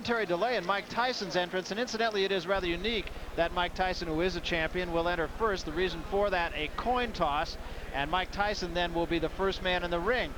momentary delay in Mike Tyson's entrance, and incidentally, it is rather unique that Mike Tyson, who is a champion, will enter first. The reason for that, a coin toss, and Mike Tyson then will be the first man in the ring.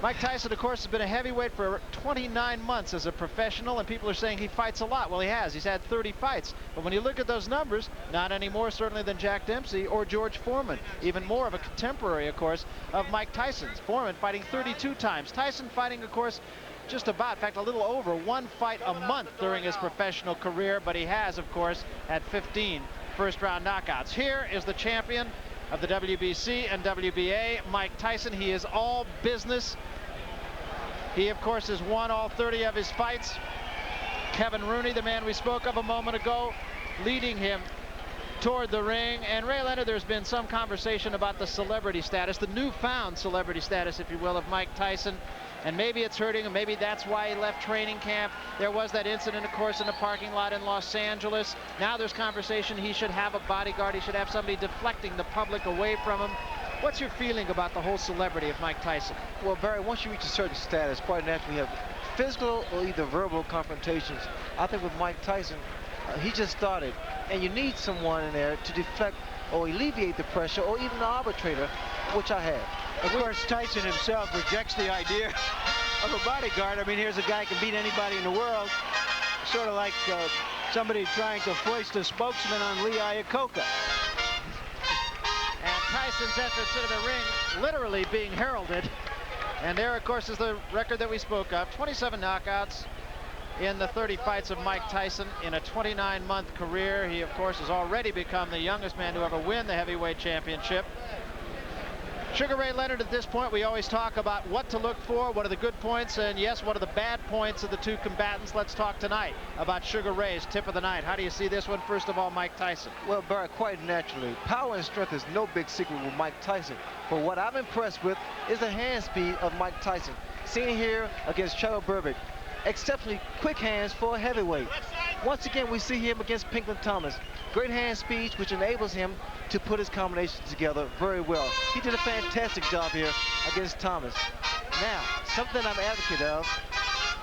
Mike Tyson, of course, has been a heavyweight for 29 months as a professional, and people are saying he fights a lot. Well, he has. He's had 30 fights. But when you look at those numbers, not any more certainly than Jack Dempsey or George Foreman. Even more of a contemporary, of course, of Mike Tyson's. Foreman fighting 32 times. Tyson fighting, of course, just about, in fact, a little over one fight a month during his professional career. But he has, of course, had 15 first-round knockouts. Here is the champion of the WBC and WBA, Mike Tyson. He is all business. He, of course, has won all 30 of his fights. Kevin Rooney, the man we spoke of a moment ago, leading him toward the ring. And Ray Leonard, there's been some conversation about the celebrity status, the newfound celebrity status, if you will, of Mike Tyson. And maybe it's hurting him. Maybe that's why he left training camp. There was that incident, of course, in the parking lot in Los Angeles. Now there's conversation he should have a bodyguard. He should have somebody deflecting the public away from him. What's your feeling about the whole celebrity of Mike Tyson? Well, Barry, once you reach a certain status, quite naturally you have physical or either verbal confrontations. I think with Mike Tyson, he just started, and you need someone in there to deflect or alleviate the pressure, or even the arbitrator, which I have. Of course, Tyson himself rejects the idea of a bodyguard. I mean, here's a guy who can beat anybody in the world, sort of like somebody trying to foist a spokesman on Lee Iacocca. And Tyson's entrance into the ring literally being heralded. And there, of course, is the record that we spoke of. 27 knockouts in the 30 fights of Mike Tyson in a 29-month career. He, of course, has already become the youngest man to ever win the heavyweight championship. Sugar Ray Leonard, at this point, we always talk about what to look for, what are the good points, and yes, what are the bad points of the two combatants. Let's talk tonight about Sugar Ray's tip of the night. How do you see this one? First of all, Mike Tyson. Well, Barry, quite naturally, power and strength is no big secret with Mike Tyson. But what I'm impressed with is the hand speed of Mike Tyson. Seen here against Charles Burbick, exceptionally quick hands for a heavyweight. Once again, we see him against Pinklon Thomas. Great hand speed, which enables him to put his combinations together very well. He did a fantastic job here against Thomas. Now, something I'm advocate of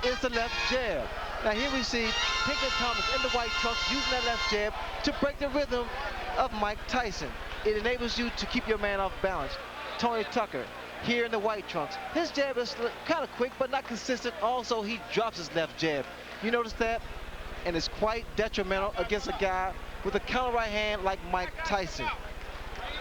is the left jab. Now here we see Pinklon Thomas in the white trunks using that left jab to break the rhythm of Mike Tyson. It enables you to keep your man off balance. Tony Tucker here in the white trunks. His jab is kind of quick but not consistent. Also, he drops his left jab. You notice that? And it's quite detrimental against a guy with a counter right hand like Mike Tyson.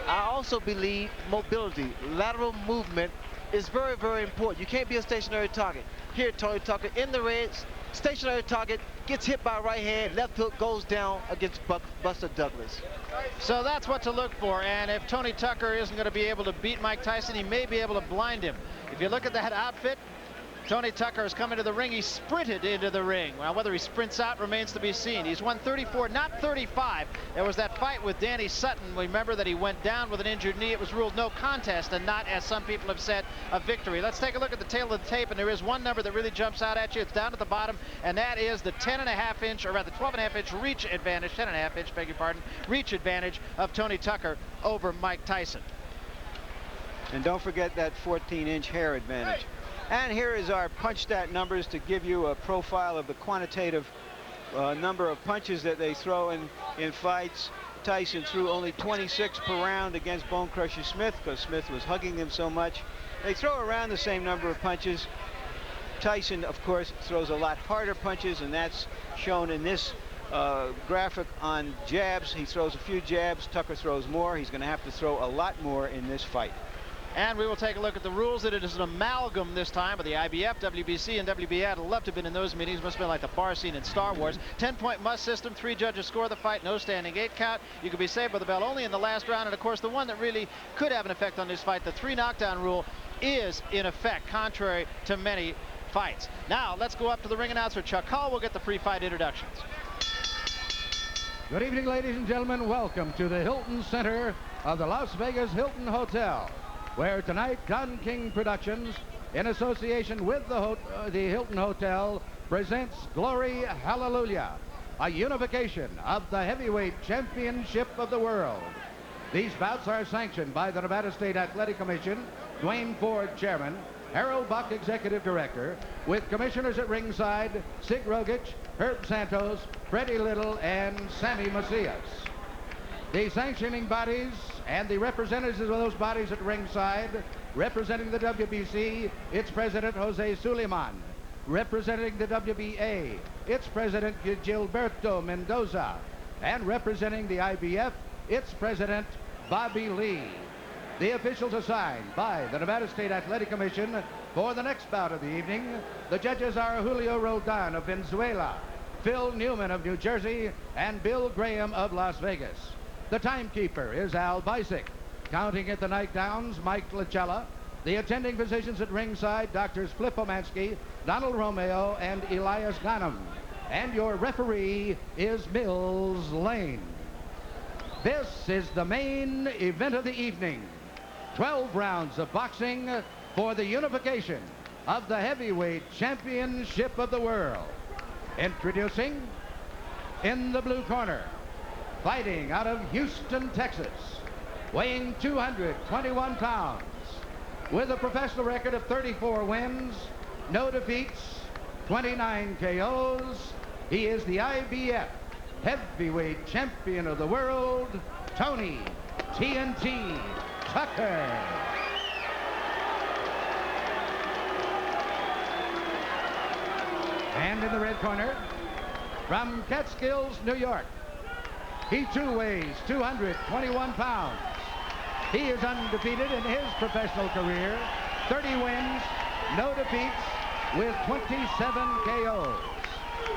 I also believe mobility, lateral movement is very, very important. You can't be a stationary target. Here, Tony Tucker in the red, stationary target, gets hit by a right hand, left hook goes down against Buster Douglas. So that's what to look for, and if Tony Tucker isn't going to be able to beat Mike Tyson, he may be able to blind him. If you look at that outfit, Tony Tucker has come into the ring. He sprinted into the ring. Well, whether he sprints out remains to be seen. He's won 34, not 35. There was that fight with Danny Sutton. Remember that he went down with an injured knee. It was ruled no contest and not, as some people have said, a victory. Let's take a look at the tail of the tape, and there is one number that really jumps out at you. It's down at the bottom, and that is the 10.5-inch, or rather 12.5-inch reach advantage, 10.5-inch, beg your pardon, reach advantage of Tony Tucker over Mike Tyson. And don't forget that 14-inch hair advantage. And here is our punch stat numbers to give you a profile of the quantitative number of punches that they throw in fights. Tyson threw only 26 per round against Bone Crusher Smith because Smith was hugging him so much. They throw around the same number of punches. Tyson, of course, throws a lot harder punches, and that's shown in this graphic on jabs. He throws a few jabs. Tucker throws more. He's going to have to throw a lot more in this fight. And we will take a look at the rules. It is an amalgam this time of the IBF, WBC, and WBA. I'd love to have been in those meetings. Must have been like the bar scene in Star Wars. 10-point must system. 3 judges score the fight. No standing 8 count. You can be saved by the bell only in the last round. And, of course, the one that really could have an effect on this fight, the 3 knockdown rule, is in effect, contrary to many fights. Now, let's go up to the ring announcer, Chuck Hull. We'll get the pre-fight introductions. Good evening, ladies and gentlemen. Welcome to the Hilton Center of the Las Vegas Hilton Hotel, where tonight Don King Productions, in association with the Hilton Hotel, presents Glory Hallelujah, a unification of the heavyweight championship of the world. These bouts are sanctioned by the Nevada State Athletic Commission, Dwayne Ford, chairman, Harold Buck, Executive Director, with commissioners at ringside, Sig Rogic, Herb Santos, Freddie Little, and Sammy Macias. The sanctioning bodies and the representatives of those bodies at ringside, representing the WBC, its president, Jose Suleiman. Representing the WBA, its president, Gilberto Mendoza. And representing the IBF, its president, Bobby Lee. The officials assigned by the Nevada State Athletic Commission for the next bout of the evening. The judges are Julio Roldan of Venezuela, Phil Newman of New Jersey, and Bill Graham of Las Vegas. The timekeeper is Al Bisick. Counting at the nightdowns, Mike Lachella. The attending physicians at ringside, Doctors Flip Omansky, Donald Romeo, and Elias Ghanem. And your referee is Mills Lane. This is the main event of the evening. 12 rounds of boxing for the unification of the heavyweight championship of the world. Introducing, in the blue corner, fighting out of Houston, Texas, weighing 221 pounds, with a professional record of 34 wins, no defeats, 29 KOs. He is the IBF heavyweight champion of the world, Tony TNT Tucker. And in the red corner, from Catskills, New York, he too weighs 221 pounds. He is undefeated in his professional career, 30 wins, no defeats, with 27 KOs.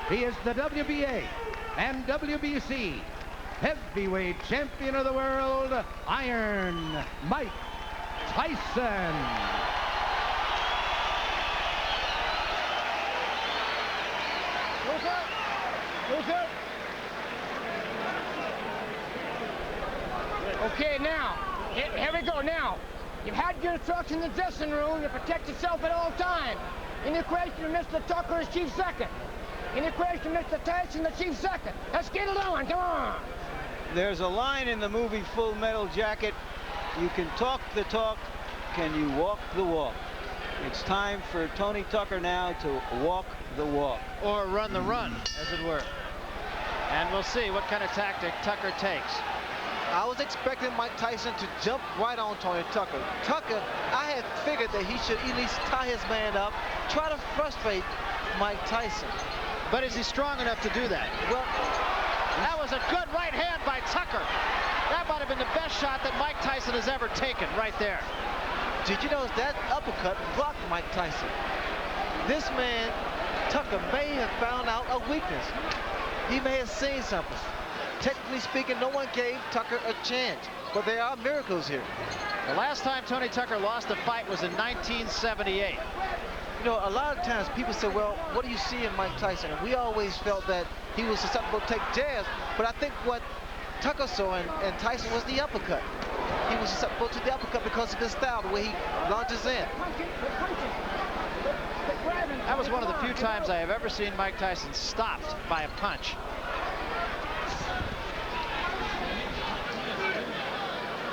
He is the WBA and WBC heavyweight champion of the world, Iron Mike Tyson. Okay, now, here we go now. You've had your instructions in the dressing room to protect yourself at all times. Any question, Mr. Tucker is chief second. Any question, Mr. Tyson, the chief second. Let's get it on, come on. There's a line in the movie Full Metal Jacket. You can talk the talk, can you walk the walk? It's time for Tony Tucker now to walk the walk. Or run the run, as it were. And we'll see what kind of tactic Tucker takes. I was expecting Mike Tyson to jump right on Tony Tucker. Tucker, I had figured that he should at least tie his man up, try to frustrate Mike Tyson. But is he strong enough to do that? Well, that was a good right hand by Tucker. That might have been the best shot that Mike Tyson has ever taken right there. did you notice that uppercut blocked Mike Tyson? This man, Tucker, may have found out a weakness. He may have seen something. Technically speaking, no one gave Tucker a chance, but there are miracles here. The last time Tony Tucker lost a fight was in 1978. You know, a lot of times people say, well, what do you see in Mike Tyson? And we always felt that he was susceptible to take jabs, but I think what Tucker saw in Tyson was the uppercut. He was susceptible to the uppercut because of his style, the way he launches in. That was one of the few times I have ever seen Mike Tyson stopped by a punch.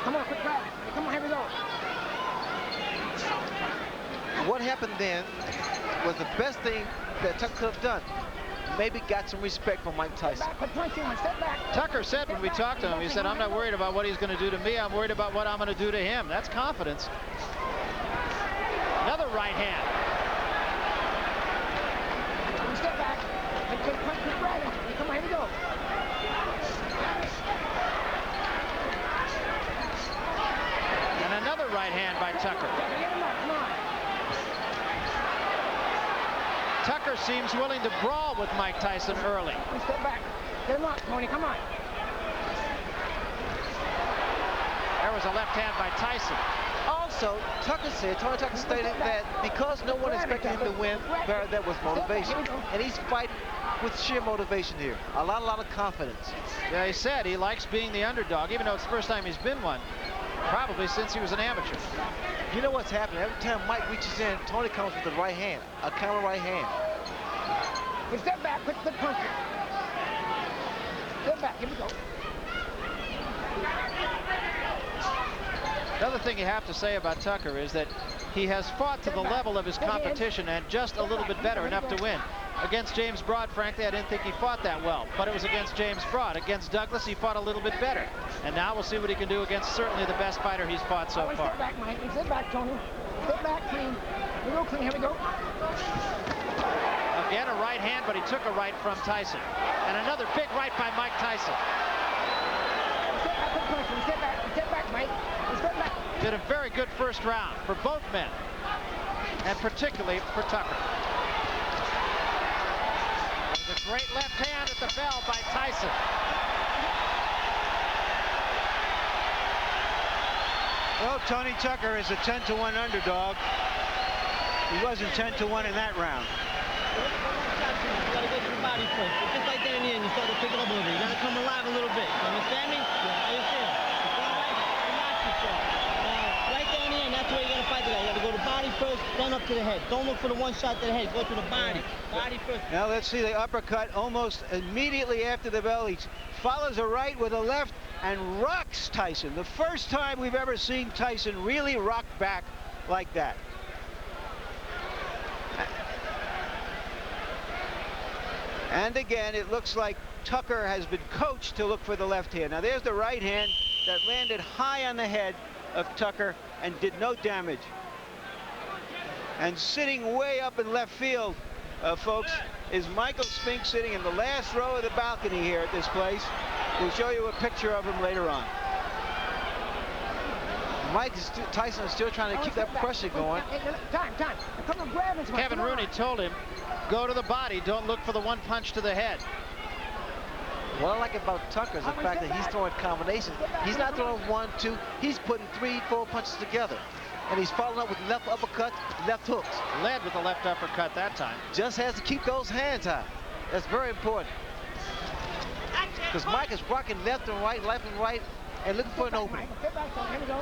Come on, quick grab. Come on, here we go. What happened then was the best thing that Tucker could have done. Maybe got some respect from Mike Tyson. Step back. Tucker said when we talked to him, he said, I'm not worried about what he's going to do to me. I'm worried about what I'm going to do to him. That's confidence. Another right hand. Step back. Quick grab. Come on, here we go. And another right hand by Tucker. Come on. Tucker seems willing to brawl with Mike Tyson early. Step back. Get him up, Tony. Come on. There was a left hand by Tyson. Also, Tony Tucker stated that because no one expected him to win, that was motivation. And he's fighting with sheer motivation here. A lot of confidence. Yeah, he said he likes being the underdog, even though it's the first time he's been one. Probably since he was an amateur. You know what's happening? Every time Mike reaches in, Tony comes with the right hand, a counter right hand. You step back, quick punch. Step back, here we go. Another thing you have to say about Tucker is that he has fought to the level of his competition and just a little bit better, enough to win. Against James Broad, frankly, I didn't think he fought that well, but it was against James Broad. Against Douglas, he fought a little bit better. And now we'll see what he can do against certainly the best fighter he's fought so far. Step back, Mike. Step back, Tony. Step back, clean. Here we go, clean. Here we go. Again, a right hand, but he took a right from Tyson. And another big right by Mike Tyson. Step back, good person. Step back, Mike. Step back. Did a very good first round for both men, and particularly for Tucker. There's a great left hand at the bell by Tyson. Well, Tony Tucker is a 10-to-1 underdog. He wasn't 10-to-1 in that round. You gotta go to the body first. It's just like that in the end, you start to pick it up a little bit. You gotta come alive a little bit. You understand me? Yeah. Understand? Relax yourself. Right there in the end, that's where you gotta fight that. You gotta go to body first, then up to the head. Don't look for the one shot to the head. Go to the body. Body first. Now let's see the uppercut almost immediately after the bell. He follows a right with a left and rocks Tyson. The first time we've ever seen Tyson really rock back like that. And again, it looks like Tucker has been coached to look for the left hand. Now there's the right hand that landed high on the head of Tucker and did no damage. And sitting way up in left field, folks, is Michael Spink, sitting in the last row of the balcony here at this place. We'll show you a picture of him later on. Tyson is still trying to keep that pressure going. Time. Come on, grab him. Kevin Rooney told him, go to the body, don't look for the one punch to the head. What I like about Tucker is the fact that he's throwing combinations. He's not throwing 1, 2. He's putting 3, 4 punches together. And he's following up with left uppercut, left hooks. Led with the left uppercut that time. Just has to keep those hands high. That's very important. Because Mike is rocking left and right, and looking for an opening. Here we go.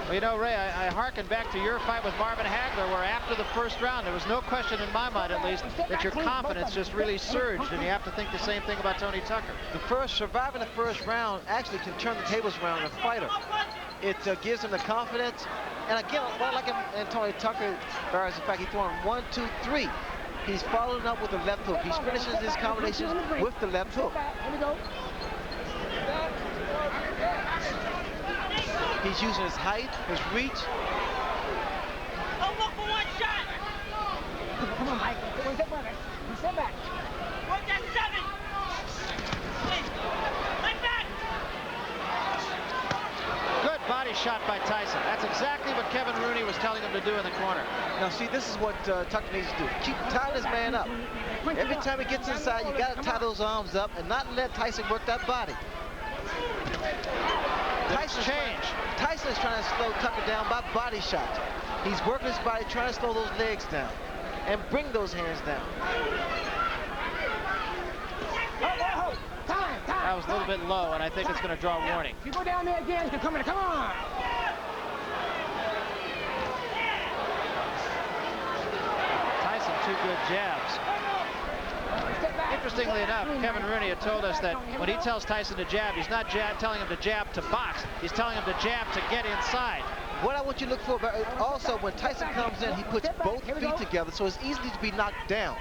Well, you know, Ray, I hearken back to your fight with Marvin Hagler, where after the first round, there was no question in my mind, at least, that your confidence just really surged, and you have to think the same thing about Tony Tucker. Surviving the first round actually can turn the tables around on a fighter. It gives him the confidence. And again, what I like in Tony Tucker is the fact he's throwing 1, 2, 3. He's following up with the left hook. He finishes his combinations with the left hook. Here we go. He's using his height, his reach. Don't look for one shot. Come on, Mike. Step back. Work that 7. Like that. Good body shot by Tyson. That's exactly what Kevin Rooney was telling him to do in the corner. Now, see, this is what Tucker needs to do. Keep tying this man up. Every time he gets inside, you got to tie those arms up and not let Tyson work that body. Tyson is trying to slow Tucker down by body shots. He's working his body, trying to slow those legs down and bring those hands down. Time. That was a little bit low, and I think it's going to draw a warning. If you go down there again, come on. Tyson, 2 good jabs. Interestingly enough, Kevin Rooney had told us that when he tells Tyson to jab, he's not telling him to jab to box. He's telling him to jab to get inside. What I want you to look for, but also when Tyson comes in, he puts both feet together, so it's easy to be knocked down.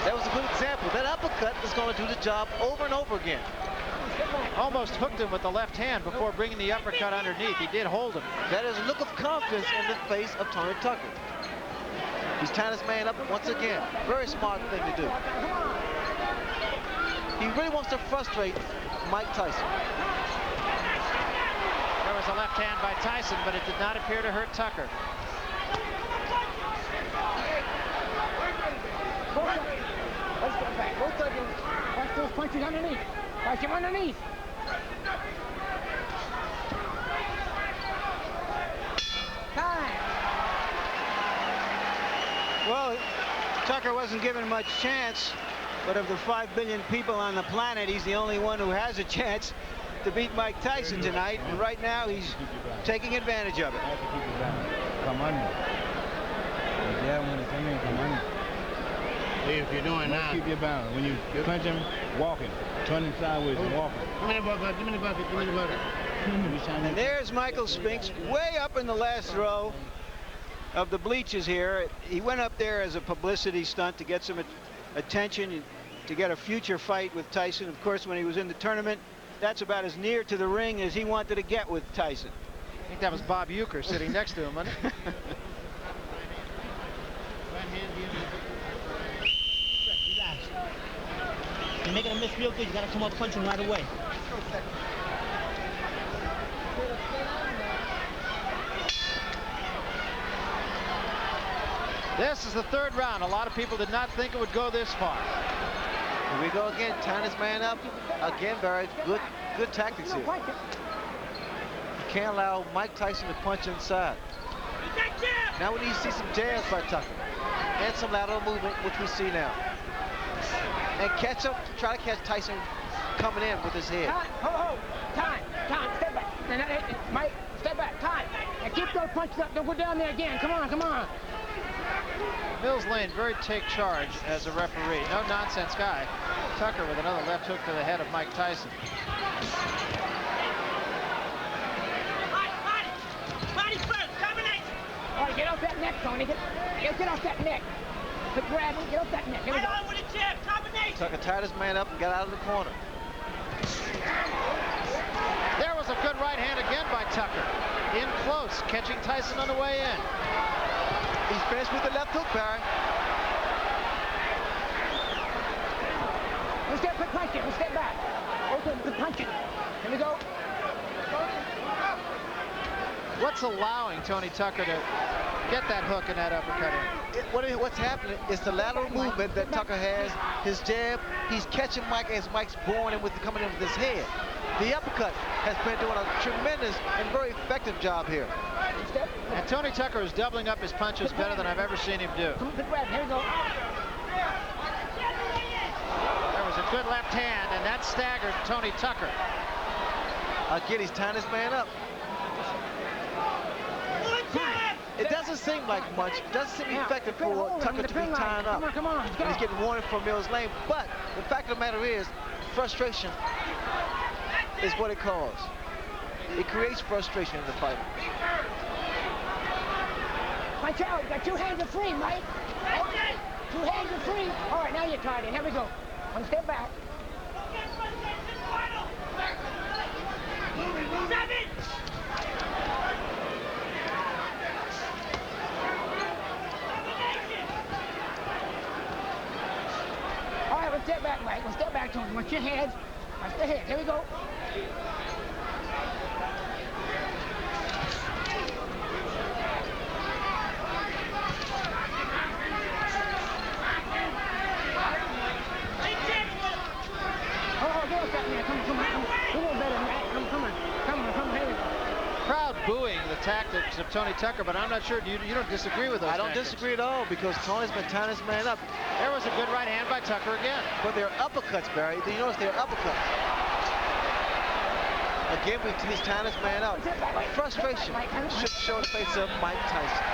That was a good example. That uppercut is going to do the job over and over again. Almost hooked him with the left hand before bringing the uppercut underneath. He did hold him. That is a look of confidence in the face of Tony Tucker. He's tying his man up once again. Very smart thing to do. He really wants to frustrate Mike Tyson. There was a left hand by Tyson, but it did not appear to hurt Tucker. Let's go back. Both of you. Watch those punches underneath. Watch him underneath. Time. Well, Tucker wasn't given much chance, but of the 5 billion people on the planet, he's the only one who has a chance to beat Mike Tyson tonight, and right now he's taking advantage of it. If you're doing now. Keep your balance. When you punch him, walking, turning sideways and walking. Give me the bucket, give me the bucket, give me the bucket. And there's Michael Spinks way up in the last row of the bleachers here. He went up there as a publicity stunt to get some attention, to get a future fight with Tyson. Of course, when he was in the tournament, that's about as near to the ring as he wanted to get with Tyson. I think that was Bob Euchre sitting next to him, wasn't it? Relax. You're making a miss real good. You gotta come up punching right away. This is the third round. A lot of people did not think it would go this far. Here we go again, tying his man up. Again, Barry, good tactics here. You can't allow Mike Tyson to punch inside. Now we need to see some jabs by Tucker. And some lateral movement, which we see now. And catch him, try to catch Tyson coming in with his head. Time, step back. Mike, step back, time. And keep those punches up, don't go down there again. Come on. Mills Lane, very take charge as a referee. No nonsense guy. Tucker with another left hook to the head of Mike Tyson. Body first, combination. All right, get off that neck, Tony. Get off that neck. Quit grabbing, get off that neck. Here we go. Right on with a jab, combination. Tucker tied his man up and got out of the corner. There was a good right hand again by Tucker. In close, catching Tyson on the way in. He's finished with the left hook, Barry. Let's get quick punching. Let's step back. Open, quick punching. Here we go. What's allowing Tony Tucker to get that hook and that uppercut in? What's happening is the lateral movement that Tucker has, his jab. He's catching Mike as Mike's born and coming in with his head. The uppercut has been doing a tremendous and very effective job here. And Tony Tucker is doubling up his punches better than I've ever seen him do. Quick grab. Here we go. There was a good left hand, and that staggered Tony Tucker. Again, he's tying his man up. It doesn't seem like much. It doesn't seem effective for Tucker to be tying up. Come on. And he's getting warning from Mills Lane. But the fact of the matter is, frustration is what it caused. It creates frustration in the fight. Watch out. You got two hands are free, Mike. Okay. Two hands are free. All right, now you're tied in. Here we go. One step back. All right, let's step back, Mike. Let's step back, Tony. Watch your hands. Watch the head. Here we go. Crowd booing the tactics of Tony Tucker, but I'm not sure. You don't disagree with those I don't tactics. disagree at all because Tony's been tying his man up. There was a good right hand by Tucker again. But they're uppercuts, Barry. You notice they're uppercuts. Again, he's tying his man up. Frustration should show the face of Mike Tyson.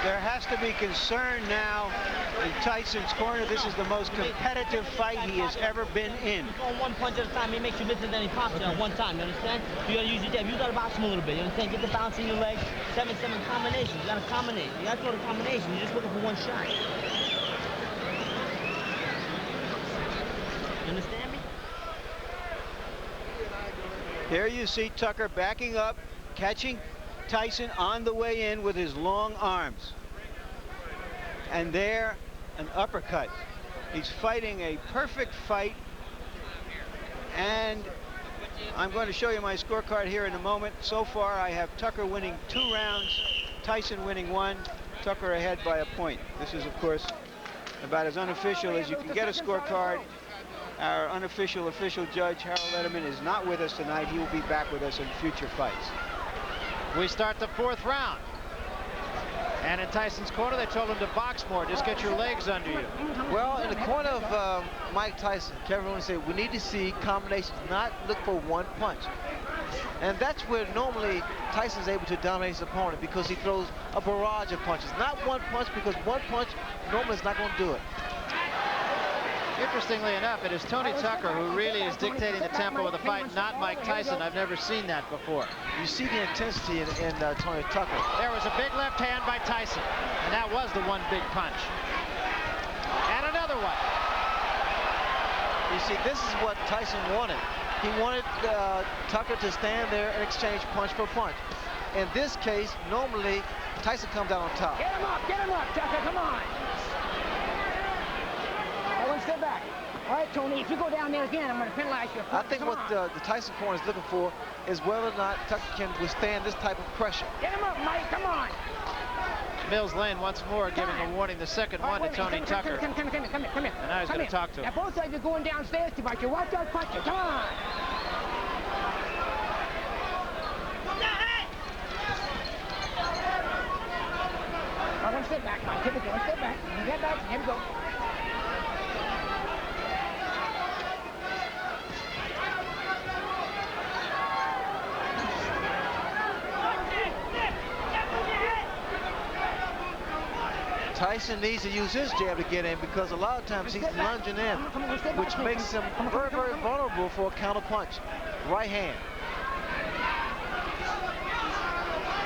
There has to be concern now in Tyson's corner. This is the most competitive fight he has ever been in. Going one punch at a time, it makes you miss it, then he pops you at one time, you understand? You gotta use your jab, you gotta box him a little bit, you understand? Get the bounce in your leg, 7-7 combinations, you gotta combinate. You gotta throw the combination, you're just looking for one shot. You understand me? There you see Tucker backing up, catching Tyson on the way in with his long arms. And there, an uppercut. He's fighting a perfect fight. And I'm going to show you my scorecard here in a moment. So far, I have Tucker winning 2 rounds, Tyson winning 1, Tucker ahead by a point. This is, of course, about as unofficial as you can get a scorecard. Our unofficial official judge, Harold Letterman, is not with us tonight. He will be back with us in future fights. We start the 4th round. And in Tyson's corner, they told him to box more. Just get your legs under you. Well, in the corner of Mike Tyson, Kevin Rooney said, we need to see combinations, not look for one punch. And that's where normally Tyson's able to dominate his opponent, because he throws a barrage of punches. Not one punch, because one punch normally is not going to do it. Interestingly enough, it is Tony Tucker who really is dictating the tempo of the fight, not Mike Tyson. I've never seen that before. You see the intensity in Tony Tucker. There was a big left hand by Tyson, and that was the one big punch. And another one. You see, this is what Tyson wanted. He wanted Tucker to stand there and exchange punch for punch. In this case, normally, Tyson comes out on top. Get him up, Tucker, come on. Now, one step back. All right, Tony, if you go down there again, I'm going to penalize you. I think what the Tyson corner is looking for is whether or not Tucker can withstand this type of pressure. Get him up, Mike, come on. Mills Lane once more giving a warning, the second one to Tony Tucker. Come here. And now he's going to talk to him. Now, both sides are going downstairs too much. You watch out punches. Come on. One step back, Mike. Here we go. One step back. Get back. Here we go. Tyson needs to use his jab to get in, because a lot of times he's lunging in, which makes him very, very vulnerable for a counter punch. Right hand.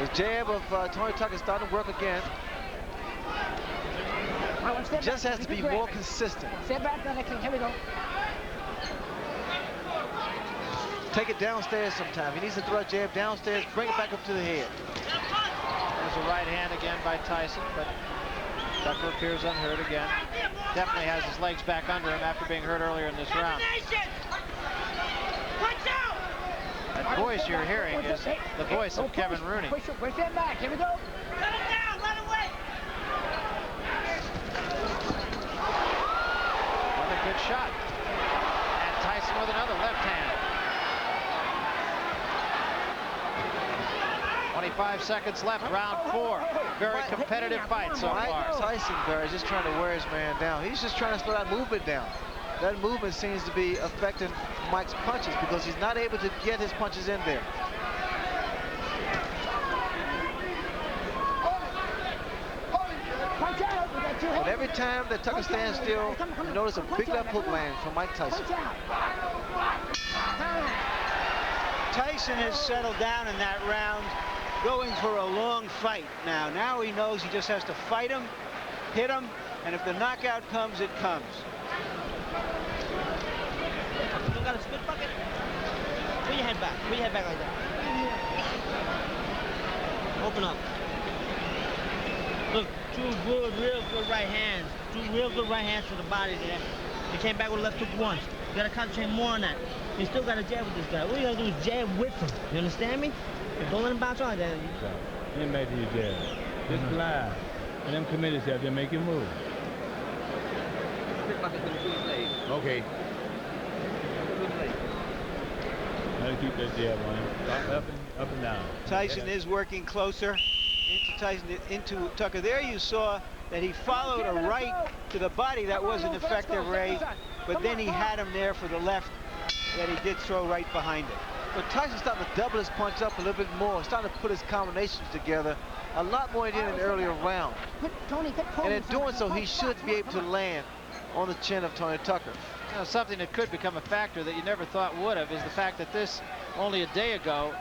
The jab of Tony Tucker is starting to work again. Just has to be more consistent. Step back, here we go. Take it downstairs sometime. He needs to throw a jab downstairs, bring it back up to the head. There's a right hand again by Tyson, but Tucker appears unhurt again. Definitely has his legs back under him after being hurt earlier in this round. That voice you're hearing is the voice of Kevin Rooney. Push that back. Here we go. Let him down. Let him wait. Another good shot. And Tyson with another left hand. 25 seconds left, round 4. Very competitive fight so far. Tyson, Barry, is just trying to wear his man down. He's just trying to slow that movement down. That movement seems to be affecting Mike's punches, because he's not able to get his punches in there. But every time that Tucker stands still, you notice a big left hook land from Mike Tyson. Tyson has settled down in that round, going for a long fight now. Now he knows he just has to fight him, hit him, and if the knockout comes, it comes. You got a split bucket? Put your head back. Put your head back like that. Open up. Look, real good right hands. Two real good right hands to the body there. He came back with a left hook once. You gotta concentrate more on that. You still gotta jab with this guy. What you gotta do is jab with him. You understand me? Don't let him bounce on like that. Get back to your jab. Just glide. And them committed yourself, then make it move. Okay. Gotta keep that jab on him. Up and down. Tyson is working closer into Tucker. There you saw that he followed a right to the body. That wasn't effective, Ray. But then he had him there for the left that he did throw right behind it. But Tyson's starting to double his punch up a little bit more, starting to put his combinations together a lot more than in the earlier round. And in doing so, he should be able to land on the chin of Tony Tucker. Now, something that could become a factor that you never thought would have is the fact that this, only a day ago,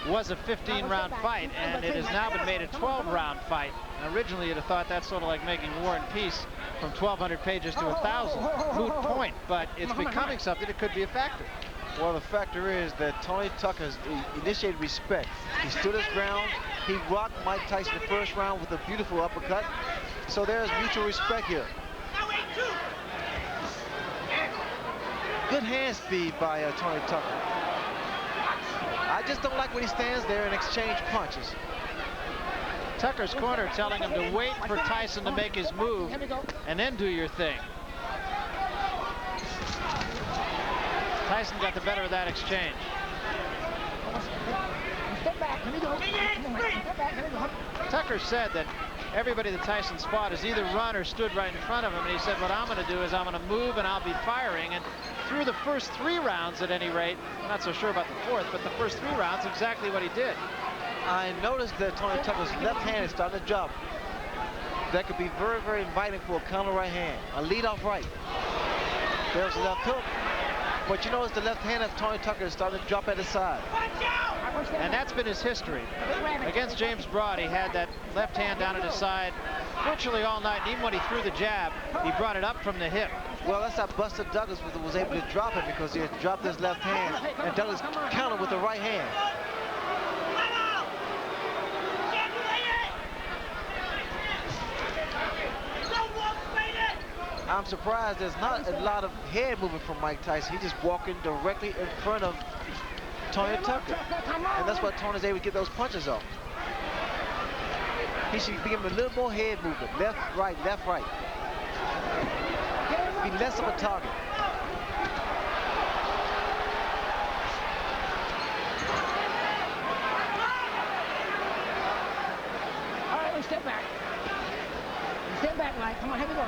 was a 15-round fight, and it has now been made a 12-round fight. And originally, you'd have thought that's sort of like making War and Peace from 1,200 pages to 1,000. Moot point, but it's becoming something that could be a factor. Well, the factor is that Tony Tucker has initiated respect. He stood his ground. He rocked Mike Tyson the first round with a beautiful uppercut. So there's mutual respect here. Good hand speed by Tony Tucker. I just don't like when he stands there and exchange punches. Tucker's corner telling him to wait for Tyson to make his move and then do your thing. Tyson got the better of that exchange. Tucker said that everybody that Tyson fought has either run or stood right in front of him, and he said, what I'm going to do is I'm going to move and I'll be firing. And through the first 3 rounds at any rate. I'm not so sure about the 4th, but the first 3 rounds, exactly what he did. I noticed that Tony Tucker's left hand is starting to drop. That could be very, very inviting for a counter right hand. A lead-off right. There's the left hook. But you notice the left hand of Tony Tucker is starting to drop at his side. And that's been his history. Against James Broad, he had that left hand down at his side virtually all night. And even when he threw the jab, he brought it up from the hip. Well, that's how Buster Douglas was able to drop it, because he had dropped his left hand and Douglas countered with the right hand. I'm surprised there's not a lot of head movement from Mike Tyson. He's just walking directly in front of Tony Tucker. And that's why Tony's able to get those punches off. He should be giving a little more head movement. Left, right, left, right. Be less of a target. All right, we step back. Step back, Mike. Come on, here we go.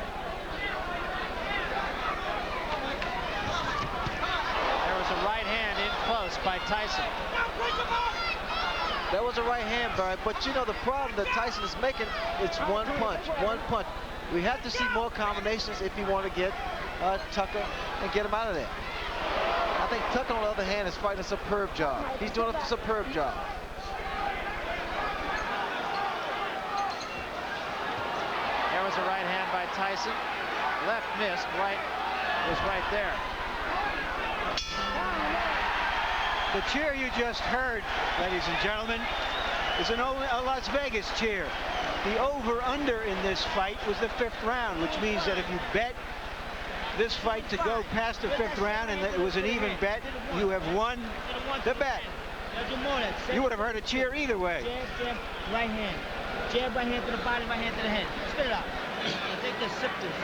There was a right hand in close by Tyson. That was a right hand, Barry, but you know the problem that Tyson is making, it's one punch, one punch. We have to see more combinations if you want to get Tucker and get him out of there. I think Tucker, on the other hand, is fighting a superb job. He's doing a superb job. There was a right hand by Tyson. Left missed, right was right there. The cheer you just heard, ladies and gentlemen, is a Las Vegas cheer. The over-under in this fight was the 5th round, which means that if you bet this fight to go past the 5th round and it was an even bet, you have won the bet. You would have heard a cheer either way. Jab, jab, right hand. Jab, right hand to the body, right hand to the head. Spit it out. I think this, sip this.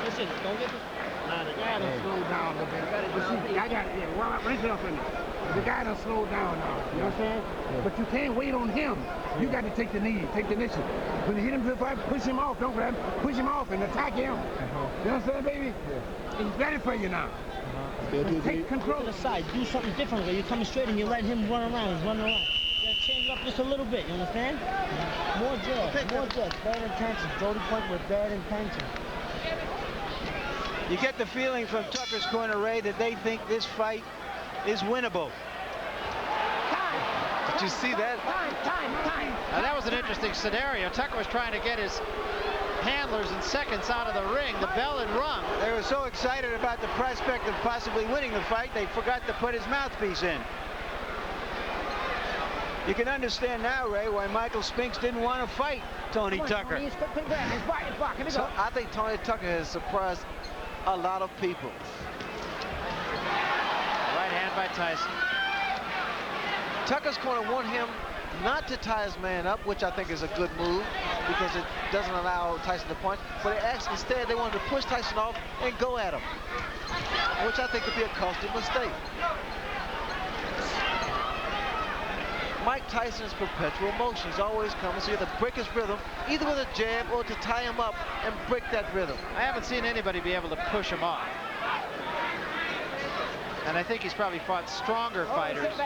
Listen, don't get the... Nah, the guy done slowed down a little bit. But see, I got it. Yeah, well, rinse it off in there. The guy done slowed down now. You know what I'm saying? Yeah. But you can't wait on him. You got to take the knee, take the initiative. When you hit him to the fight, push him off. Don't grab him. Push him off and attack him. You know what I'm saying, baby? Yeah. He's ready for you now. Take control. To the side. Do something different. You're coming straight and you're letting him run around. He's running around. You gotta change it up just a little bit. You understand? More jabs. More jabs. Bad intentions. Brody Point with bad intentions. You get the feeling from Tucker's corner, Ray, that they think this fight is winnable. Did you see that? Time. Now that was an interesting scenario. Tucker was trying to get his handlers in seconds out of the ring. The bell had rung. They were so excited about the prospect of possibly winning the fight, they forgot to put his mouthpiece in. You can understand now, Ray, why Michael Spinks didn't want to fight Tony Tucker. So I think Tony Tucker has surprised a lot of people. Right hand by Tyson. Tucker's corner want him not to tie his man up, which I think is a good move because it doesn't allow Tyson to punch. But instead, they wanted to push Tyson off and go at him, which I think could be a costly mistake. Mike Tyson's perpetual motion. He's always coming, so you have to break his rhythm, either with a jab or to tie him up and break that rhythm. I haven't seen anybody be able to push him off. And I think he's probably fought stronger fighters.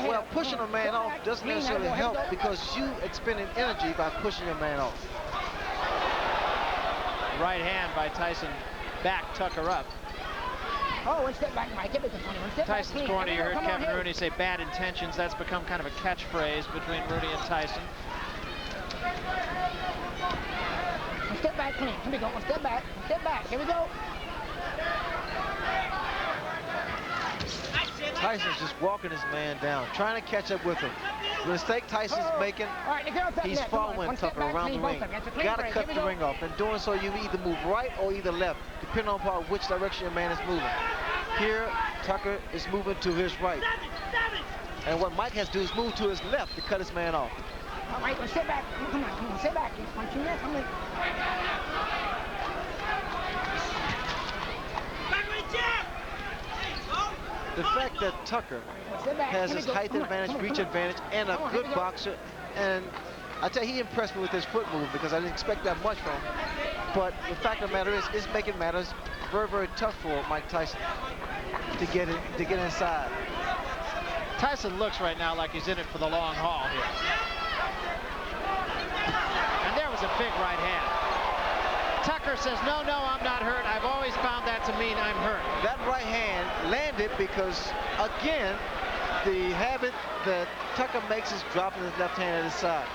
Well, pushing a man off doesn't necessarily help because you expending energy by pushing a man off. Right hand by Tyson, back Tucker up. Oh, one step back, Mike. Tyson's corner, you heard Kevin Rooney say bad intentions. That's become kind of a catchphrase between Rooney and Tyson. One step back, clean. Here we go. One step back. Step back. Here we go. Tyson's just walking his man down, trying to catch up with him. The mistake Tyson's making, he's following Tucker around the ring. Got to cut the ring off. In doing so, you either move right or either left, depending on which direction your man is moving. Here, Tucker is moving to his right. And what Mike has to do is move to his left to cut his man off. All right, let's step back. Come on, step back. He's punching there. Come on. The fact that Tucker has his height advantage, reach advantage, and a good boxer, and I tell you, he impressed me with his foot move because I didn't expect that much from him. But the fact of the matter is, it's making matters very, very tough for Mike Tyson to get inside. Tyson looks right now like he's in it for the long haul here. And there was a big right hand. Tucker says, no, I'm not hurt. I've always found that to mean I'm hurt. That right hand landed because, again, the habit that Tucker makes is dropping his left hand at his side.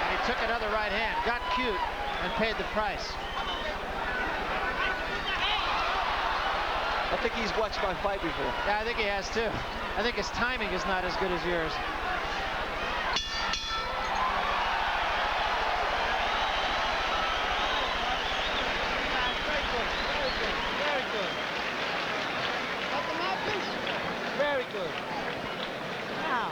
And he took another right hand, got cute, and paid the price. I think he's watched my fight before. Yeah, I think he has too. I think his timing is not as good as yours. Very good. Wow.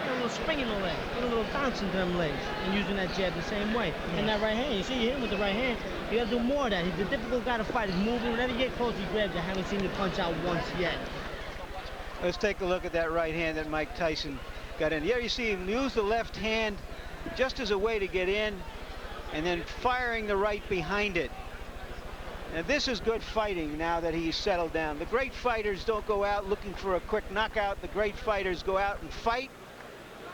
A little spring in the leg, a little bounce into them legs, and using that jab the same way. And that right hand, you see, you hit him with the right hand. You got to do more of that. He's the difficult guy to fight. He's moving. Whenever you get close, he grabs you. I haven't seen him punch out once yet. Let's take a look at that right hand that Mike Tyson got in. Yeah, you see him use the left hand just as a way to get in, and then firing the right behind it. And this is good fighting now that he's settled down. The great fighters don't go out looking for a quick knockout. The great fighters go out and fight.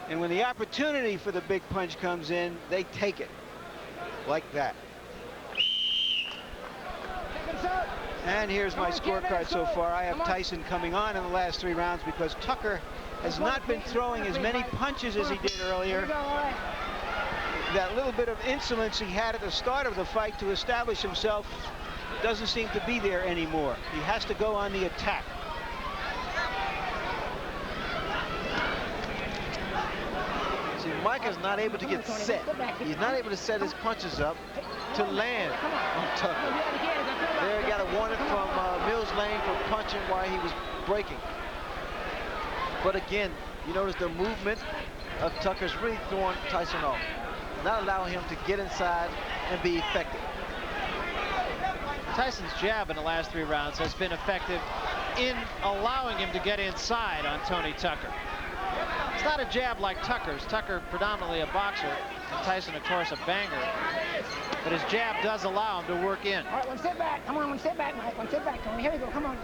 And when the opportunity for the big punch comes in, they take it. Like that. And here's my scorecard so far. I have Tyson coming on in the last 3 rounds because Tucker has not been throwing as many punches as he did earlier. That little bit of insolence he had at the start of the fight to establish himself doesn't seem to be there anymore. He has to go on the attack. See, Mike is not able to get set. He's not able to set his punches up to land on Tucker. There he got a warning from Mills Lane for punching while he was breaking. But again, you notice the movement of Tucker's really throwing Tyson off, not allowing him to get inside and be effective. Tyson's jab in the last 3 rounds has been effective in allowing him to get inside on Tony Tucker. It's not a jab like Tucker's. Tucker predominantly a boxer, and Tyson, of course, a banger. But his jab does allow him to work in. All right, one step back. Come on, one step back, Mike. One step back, Tony. Here we go. Come on.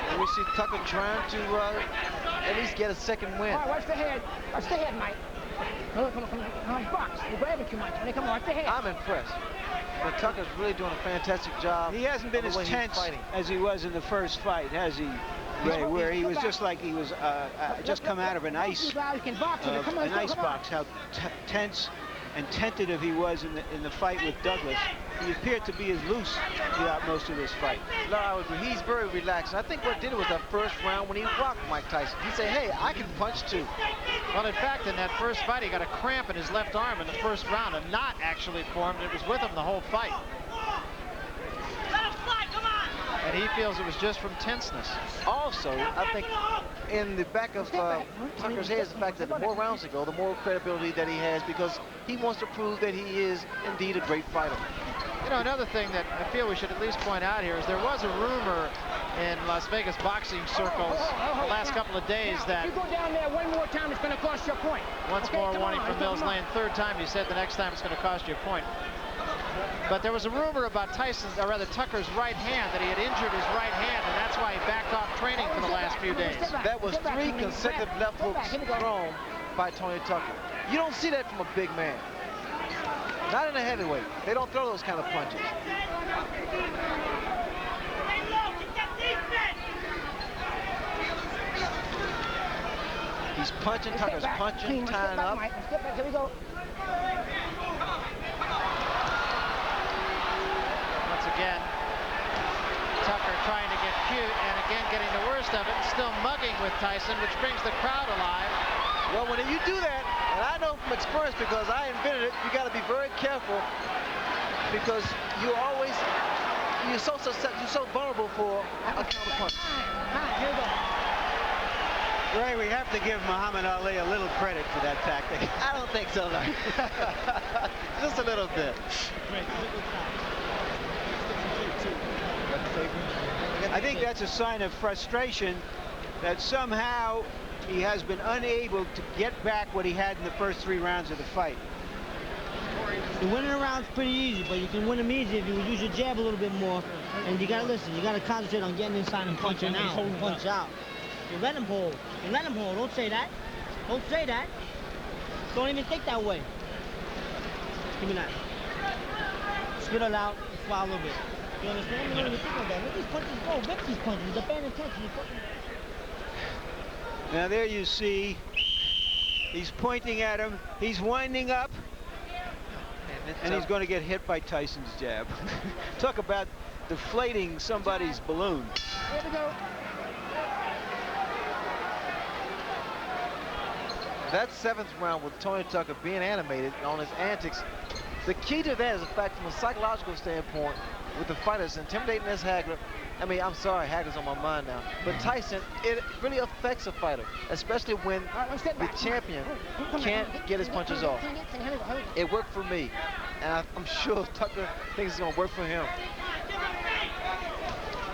And we see Tucker trying to at least get a second win. All right, watch the head. Watch the head, Mike. Come on. Come on, box. You're grabbing too much. Come on, watch the head. I'm impressed. But Tucker's really doing a fantastic job. He hasn't been as tense as he was in the first fight, has he, Ray? Where he was just like he was just come out of an ice box. How tense and tentative he was in the fight with Douglas. He appeared to be as loose throughout most of this fight. No, I would agree. He's very relaxed. And I think what did it was that first round when he rocked Mike Tyson. He said, hey, I can punch too. Well, in fact, in that first fight, he got a cramp in his left arm in the first round. A knot actually formed. It was with him the whole fight. And he feels it was just from tenseness. Also, I think in the back of Tucker's head is the fact that the more rounds he go, the more credibility that he has, because he wants to prove that he is indeed a great fighter. You know, another thing that I feel we should at least point out here is there was a rumor in Las Vegas boxing circles the last couple of days that... If you go down there one more time, it's going to cost you a point. Once more warning from Mills Lane. 3rd time he said the next time it's going to cost you a point. But there was a rumor about Tyson's, or rather Tucker's right hand, that he had injured his right hand, and that's why he backed off training for the last few days. That was 3 consecutive left hooks thrown by Tony Tucker. You don't see that from a big man. Not in a heavyweight. They don't throw those kind of punches. He's punching, Tucker's punching, tying up. Here we go. Once again, Tucker trying to get cute, and again getting the worst of it, and still mugging with Tyson, which brings the crowd alive. Well, when you do that, and I know from experience because I invented it, you got to be very careful because you're so vulnerable for a counter punch. Here we go. Ray, we have to give Muhammad Ali a little credit for that tactic. I don't think so, Larry. Just a little bit. I think that's a sign of frustration that somehow he has been unable to get back what he had in the first 3 rounds of the fight. The winning a round's pretty easy, but you can win them easy if you use your jab a little bit more. And you gotta listen, you gotta concentrate on getting inside and punching out. Punch out. You let him hold. You let him hold. Don't say that. Don't say that. Don't even think that way. Give me that. Spit it out and swallow a little bit. You understand? You don't even think like that. Let these punches go. Get these punches. They're paying attention. Now there you see, he's pointing at him. He's winding up. And he's going to get hit by Tyson's jab. Talk about deflating somebody's balloon. Here we go. That 7th round with Tony Tucker being animated on his antics, the key to that is the fact from a psychological standpoint with the fighters intimidating this Hagler. I mean, I'm sorry, Hagler's on my mind now. But Tyson, it really affects a fighter, especially when the champion can't get his punches off. It worked for me, and I'm sure Tucker thinks it's going to work for him.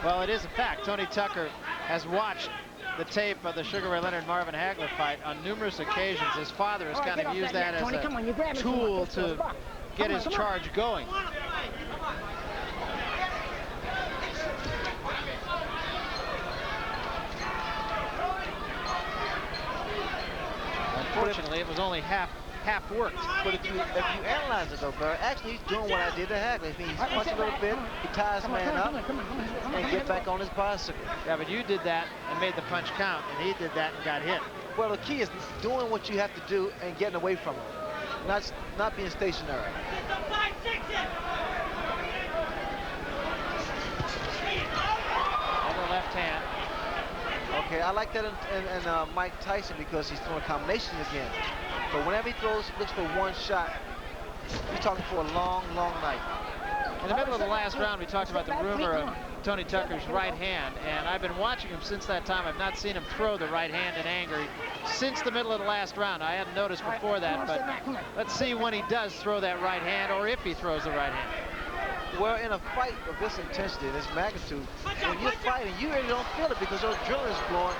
Well, it is a fact. Tony Tucker has watched the tape of the Sugar Ray Leonard Marvin Hagler fight on numerous occasions. His father has kind of used that as a tool to get his charge going. Unfortunately, it was only half worked. But if you analyze it though, Barry, actually he's doing what I did to Hagler. He's punching a little bit, he ties man up, and get back on his bicycle. Yeah, but you did that and made the punch count, and he did that and got hit. Well, the key is doing what you have to do and getting away from him, not being stationary. Over left hand. Okay, I like that in Mike Tyson because he's throwing combinations again. But whenever he looks for one shot, he's talking for a long, long night. In the middle of the last round, we talked about the rumor of Tony Tucker's right hand, and I've been watching him since that time. I've not seen him throw the right hand in anger since the middle of the last round. I hadn't noticed before that, but let's see when he does throw that right hand, or if he throws the right hand. Well, in a fight of this intensity, this magnitude, when you're fighting, you really don't feel it because your adrenaline's flowing,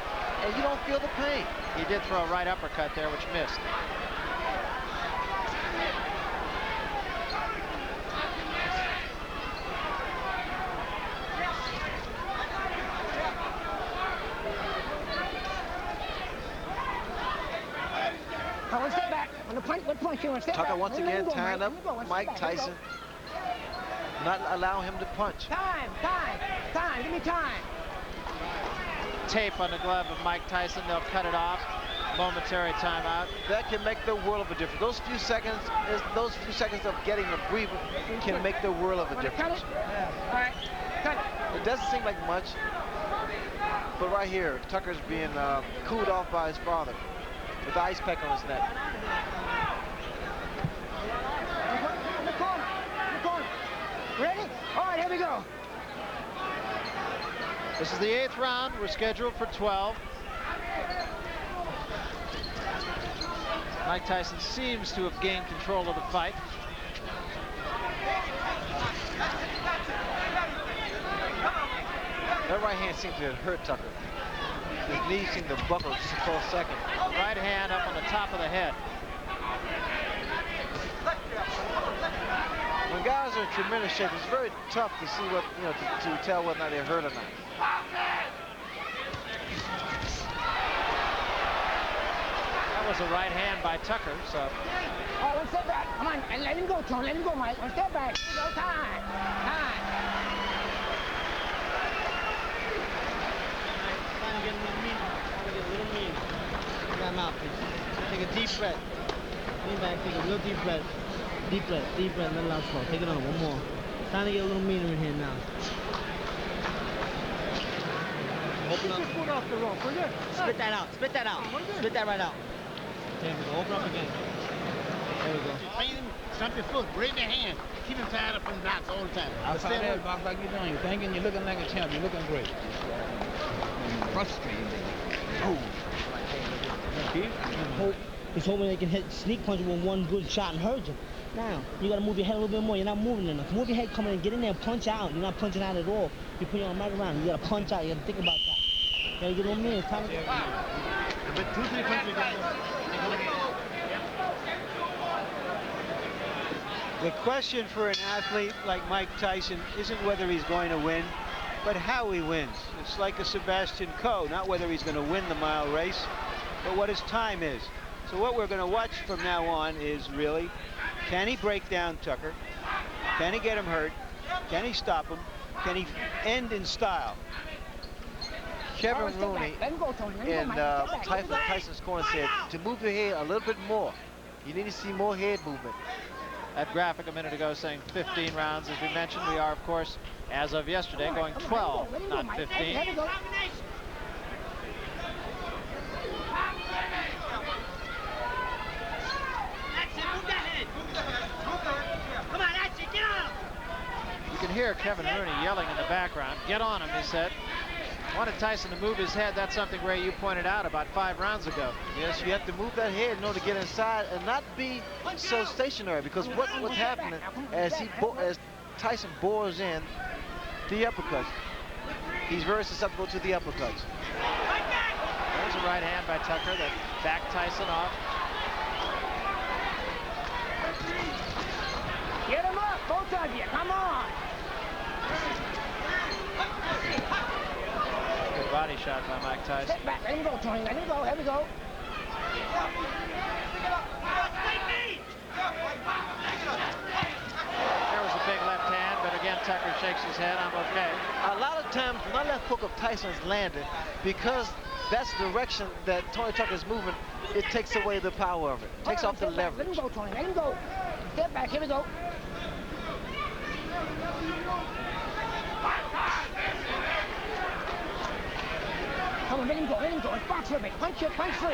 and you don't feel the pain. He did throw a right uppercut there, which missed. One step back. On the punch, what punch you want to step Tucker back? once again tying up Mike Tyson, not allowing him to punch. Time, give me time. Tape on the glove of Mike Tyson. They'll cut it off. Momentary timeout. That can make the world of a difference. Those few seconds of getting a breather can make the world of a difference. All right, cut it. It doesn't seem like much, but right here, Tucker's being cooled off by his father with the ice pack on his neck. In the corner. Ready? All right, here we go. This is the 8th round. We're scheduled for 12. Mike Tyson seems to have gained control of the fight. That right hand seems to have hurt Tucker. His knees seem to buckle just for a second. Right hand up on the top of the head. When guys are in tremendous shape, it's very tough to see what, to tell whether or not they're hurt or not. That was a right hand by Tucker, so. Oh, one step back. Come on, and let him go, Tony. Let him go, Mike. One step back. Here we go. Time. Trying to get a little mean. Time out, please. Take a deep breath. Lean back, take a real deep breath. Deep breath, let it out slow. Take it on, one more. Trying to get a little meaner in here now. Open up. Foot off the rope, will you? Spit that out. Spit that right out. There we go. Open up again. There we go. Stump your foot, break the hand. Keep him tied up in knots all the time. Outside that box like you're doing, you're thinking you're looking like a champ. You're looking great. Frustrating. Keep hope He's hoping they can hit sneak punch with one good shot and hurt you. Now, you gotta move your head a little bit more. You're not moving enough. Move your head, come in and get in there and punch out. You're not punching out at all. You put your mic around. You gotta punch out. You gotta think about that. You gotta get on me. It's time to get The question for an athlete like Mike Tyson isn't whether he's going to win, but how he wins. It's like a Sebastian Coe, not whether he's going to win the mile race, but what his time is. So what we're going to watch from now on is really, can he break down Tucker? Can he get him hurt? Can he stop him? Can he end in style? Kevin Rooney in Tyson's corner said to move your head a little bit more. You need to see more head movement. That graphic a minute ago saying 15 rounds. As we mentioned, we are, of course, as of yesterday, going 12, not 15. You can hear Kevin Rooney yelling in the background. Get on him, he said. Wanted Tyson to move his head. That's something, Ray, you pointed out about 5 rounds ago. Yes, you have to move that head in order to get inside and not be so stationary, because what's happening as Tyson bores in the uppercuts, he's very susceptible to the uppercuts. There's a right hand by Tucker that backed Tyson off. Get him up, both of you. Come on. Good body shot by Mike Tyson. Step back. Let him go, Tony. Let him go. Here we go. There was a big left hand, but again, Tucker shakes his head. I'm okay. A lot of times, when that left hook of Tyson's landed, because that's the direction that Tony Tucker's moving, it takes away the power of it. Takes off the leverage. Let him go, Tony. Let him go. Step back. Here we go. Come on, let him go. Let him go. It's box with me. Punch it. Punch through.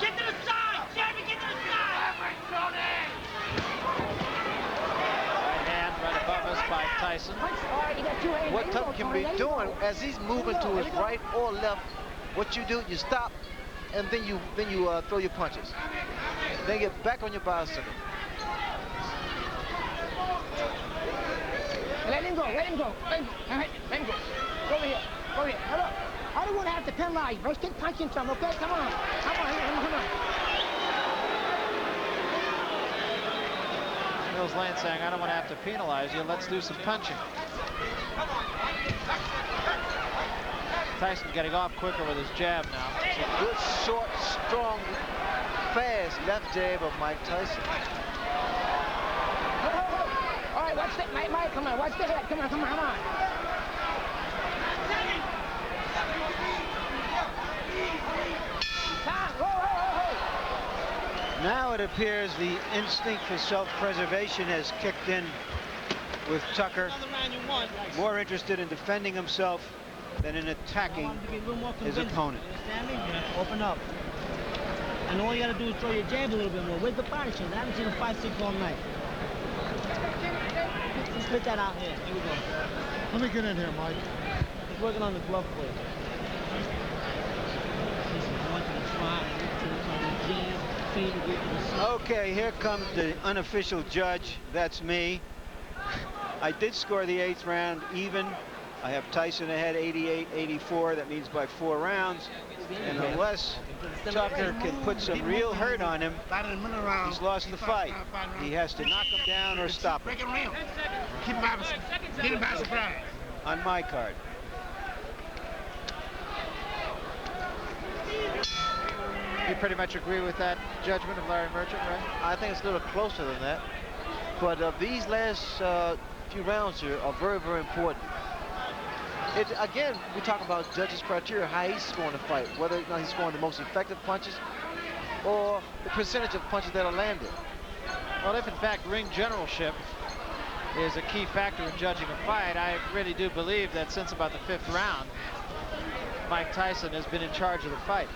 Get to the side! Jeremy, get to the side! Right hand right above us by Tyson. What Tucker can be doing as he's moving to his right or left, what you do, you stop, and then you throw your punches. Then get back on your bicycle. Let him go. Let him go. Let him go. All right, let him go. Go over here. Go over here. Now look, I don't want to have to penalize you. Let's keep punching some, okay? Come on. Come on. Come on. Mills Lane saying, I don't want to have to penalize you. Let's do some punching. Tyson getting off quicker with his jab now. It's a good, short, strong, fast left jab of Mike Tyson. All right, watch that, Mike. Come on, watch the head. Come on, come on, come on. Now it appears the instinct for self-preservation has kicked in with Tucker, more interested in defending himself than in attacking his opponent. Open up. And all you gotta do is throw your jab a little bit more. Where's the body shot? I haven't seen a 5-6 all night. Let's spit that out here. Here we go. Let me get in here, Mike. He's working on the glove play. Okay, here comes the unofficial judge. That's me. I did score the 8th round even. I have Tyson ahead 88-84. That means by 4 rounds. And unless Tucker can put some real hurt on him, he's lost the fight. He has to knock him down or stop him. Keep him by surprise. On my card. You pretty much agree with that judgment of Larry Merchant, right? I think it's a little closer than that. But these last few rounds here are very, very important. Again, we talk about judges' criteria, how he's scoring the fight, whether or not he's scoring the most effective punches or the percentage of punches that are landed. Well, if in fact ring generalship is a key factor in judging a fight, I really do believe that since about the 5th round, Mike Tyson has been in charge of the fight.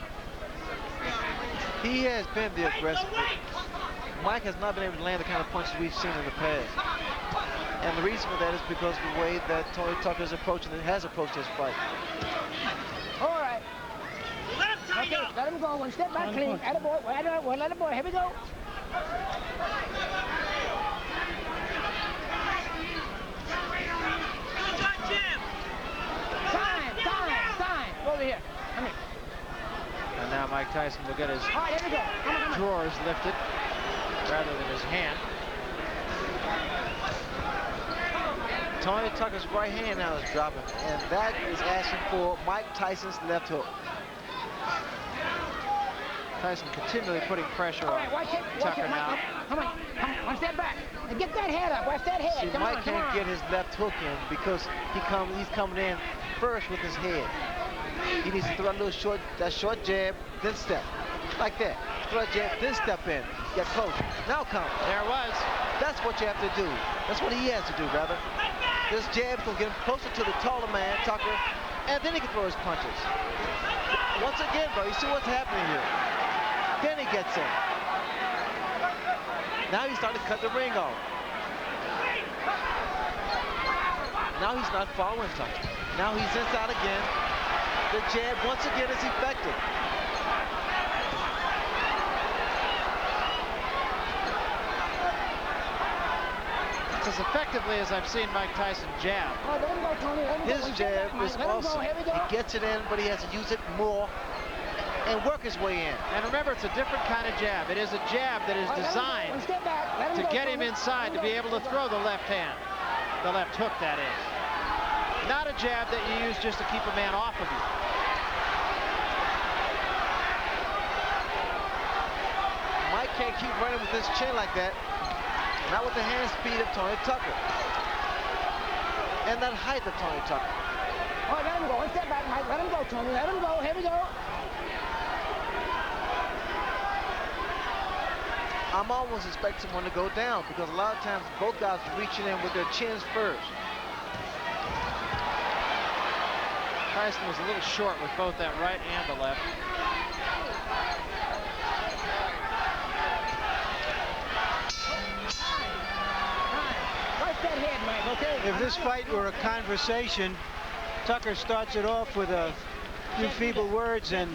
He has been the aggressor. Mike has not been able to land the kind of punches we've seen in the past. And the reason for that is because the way that Tony Tucker is approaching and has approached this fight. All right. Okay, let him go. One step back clean. Attaboy. One attaboy. Here we go. Time. Over here. Come here. And now Mike Tyson will get his All right, here we go. Come on. drawers lifted rather than his hand. Tony Tucker's right hand now is dropping, and that is asking for Mike Tyson's left hook. Tyson continually putting pressure All on right, watch it. Tucker now. Come on. One step back. And get that head up. Watch that head. See, Come Mike on, can't get his left hook in because he's coming in first with his head. He needs to throw a little short jab, then step. Like that. Throw a jab, then step in. Get close. Now come. There it was. That's what you have to do. That's what he has to do, rather. This jab's gonna get him closer to the taller man, Tucker, and then he can throw his punches. Once again, bro, you see what's happening here. Then he gets in. Now he's starting to cut the ring off. Now he's not following Tucker. Now he's inside again. The jab once again is effective. As effectively as I've seen Mike Tyson jab. Oh, let him go, Tony. Let him go. His One step jab back, is Mike. Let him go. awesome. Here we go. He gets it in, but he has to use it more and work his way in. And remember, it's a different kind of jab. It is a jab that is All right, let him go. designed One step back. Let him to go, get him Tony. inside to be able to throw the left hand. The left hook, that is. Not a jab that you use just to keep a man off of you. Mike can't keep running with his chin like that. Not with the hand speed of Tony Tucker. And that height of Tony Tucker. All right, let him go. One step back, Mike. Let him go, Tony. Let him go. Here we go. I'm almost expecting someone to go down because a lot of times both guys are reaching in with their chins first. Tyson was a little short with both that right and the left. Watch that head, Mike, okay? If this fight were a conversation, Tucker starts it off with a few feeble words, and